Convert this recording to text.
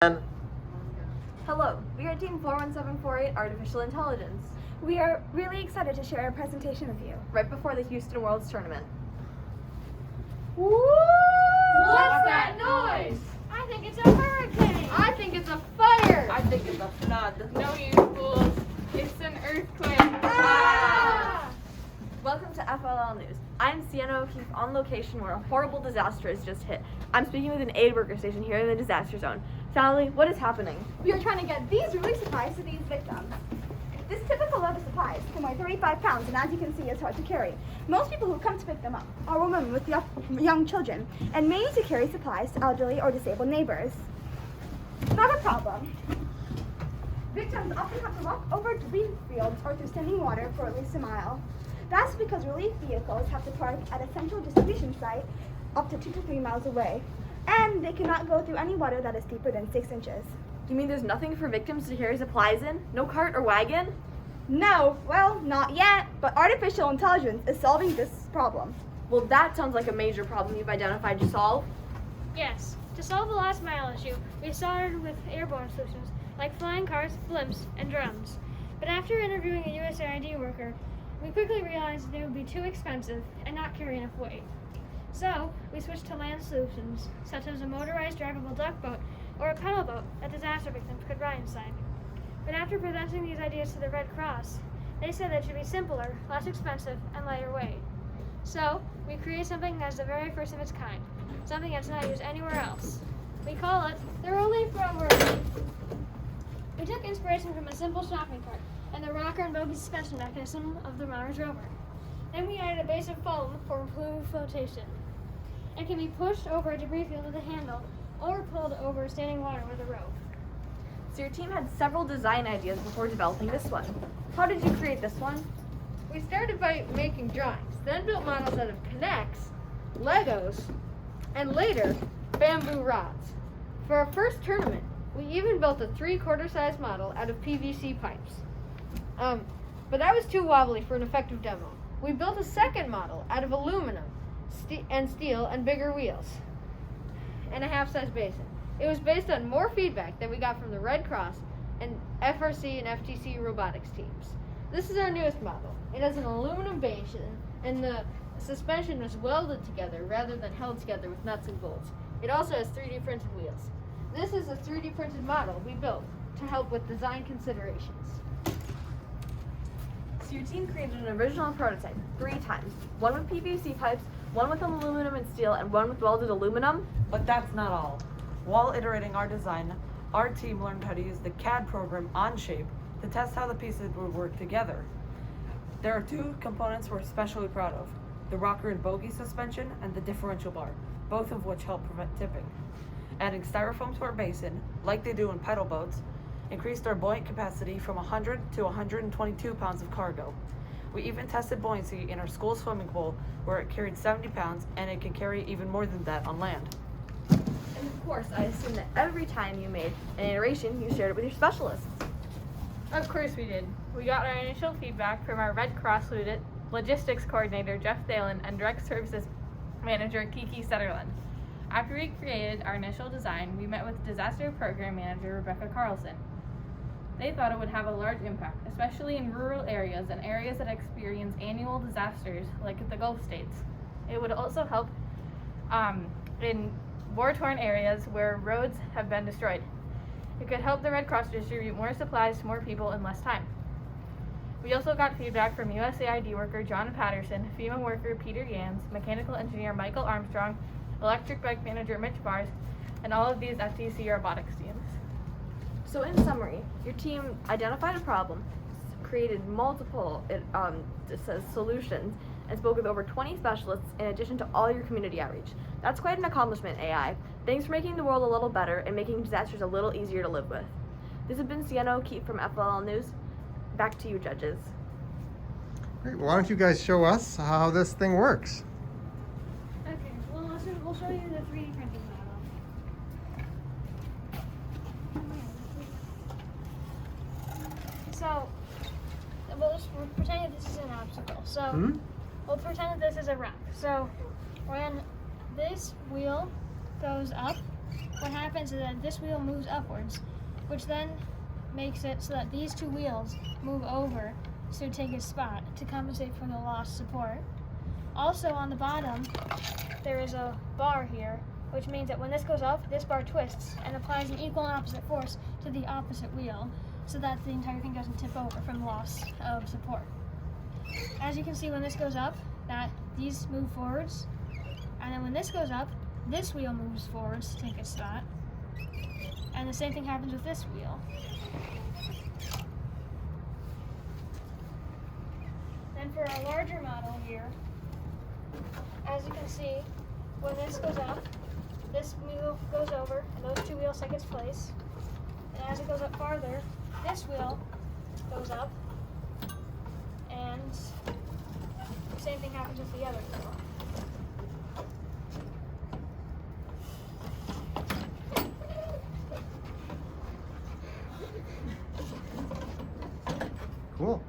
Hello, we are Team 41748 Artificial Intelligence, We are really excited to share our presentation with you. right before the Houston Worlds Tournament. Woo! What's that noise? I think it's a hurricane. I think it's a fire. I think it's a flood. No, you fools. It's an earthquake. Ah! Welcome to FLL News. I'm Sienna O'Keefe on location where a horrible disaster has just hit. I'm speaking with an aid worker station here in the disaster zone. Sally, what is happening? We are trying to get these relief supplies to these victims. This typical load of supplies can weigh 35 pounds and, as you can see, is hard to carry. Most people who come to pick them up are women with young children and may need to carry supplies to elderly or disabled neighbors. Not a problem. Victims often have to walk over relief fields or through standing water for at least a mile. That's because relief vehicles have to park at a central distribution site up to 2 to 3 miles away, and they cannot go through any water that is deeper than 6 inches. You mean there's nothing for victims to carry supplies in? No cart or wagon? No, well, not yet, but artificial intelligence is solving this problem. Well, that sounds like a major problem you've identified to solve. Yes. To solve the last mile issue, we started with airborne solutions like flying cars, blimps, and drones. But after interviewing a USAID worker, we quickly realized they would be too expensive and not carry enough weight. So, we switched to land solutions, such as a motorized drivable duck boat or a pedal boat that disaster victims could ride inside. But after presenting these ideas to the Red Cross, they said that it should be simpler, less expensive, and lighter weight. So, we created something that's the very first of its kind, something that's not used anywhere else. We call it the Relief Rover. We took inspiration from a simple shopping cart and the rocker and bogie suspension mechanism of the Mars Rover. Then we added a base of foam for improved flotation. It can be pushed over a debris field with a handle or pulled over standing water with a rope. So your team had several design ideas before developing this one. How did you create this one? We started by making drawings, then built models out of connects, Legos, and later, bamboo rods. For our first tournament, we even built a 3/4 size model out of PVC pipes. But that was too wobbly for an effective demo. We built a second model out of aluminum and steel and bigger wheels and a half-size basin. It was based on more feedback that we got from the Red Cross and FRC and FTC robotics teams. This is our newest model. It has an aluminum basin and the suspension was welded together rather than held together with nuts and bolts. It also has 3D printed wheels. This is a 3D printed model we built to help with design considerations. So your team created an original prototype 3 times. One with PVC pipes, one with aluminum and steel, and one with welded aluminum. But that's not all. While iterating our design, our team learned how to use the CAD program OnShape to test how the pieces would work together. There are 2 components we're especially proud of: the rocker and bogie suspension and the differential bar, both of which help prevent tipping. Adding styrofoam to our basin, like they do in pedal boats, increased our buoyant capacity from 100 to 122 pounds of cargo. We even tested buoyancy in our school swimming pool where it carried 70 pounds and it can carry even more than that on land. And of course, I assume that every time you made an iteration, you shared it with your specialists. Of course we did. We got our initial feedback from our Red Cross logistics coordinator Jeff Thalen and direct services manager Kiki Sutherland. After we created our initial design, we met with disaster program manager Rebecca Carlson. They thought it would have a large impact, especially in rural areas and areas that experience annual disasters like the Gulf states. It would also help in war-torn areas where roads have been destroyed. It could help the Red Cross distribute more supplies to more people in less time. We also got feedback from USAID worker John Patterson, FEMA worker Peter Gans, mechanical engineer Michael Armstrong, electric bike manager Mitch Bars, and all of these FTC robotics teams. So in summary, your team identified a problem, created multiple solutions, and spoke with over 20 specialists in addition to all your community outreach. That's quite an accomplishment, AI. Thanks for making the world a little better and making disasters a little easier to live with. This has been Sienna O'Keefe from FLL News. Back to you, judges. Great. Why don't you guys show us how this thing works? Okay, well, we'll show you the 3D printing model. So, we'll pretend that this is an obstacle. So, we'll pretend that this is a rock. So, when this wheel goes up, what happens is that this wheel moves upwards, which then makes it so that these two wheels move over to take its spot to compensate for the lost support. Also on the bottom, there is a bar here, which means that when this goes up, this bar twists and applies an equal and opposite force to the opposite wheel, so that the entire thing doesn't tip over from loss of support. As you can see, when this goes up, that these move forwards, and then when this goes up, this wheel moves forwards to take its spot, and the same thing happens with this wheel. Then for our larger model here, as you can see, when this goes up, this wheel goes over, and those two wheels take its place. And as it goes up farther, this wheel goes up, and the same thing happens with the other wheel. Cool.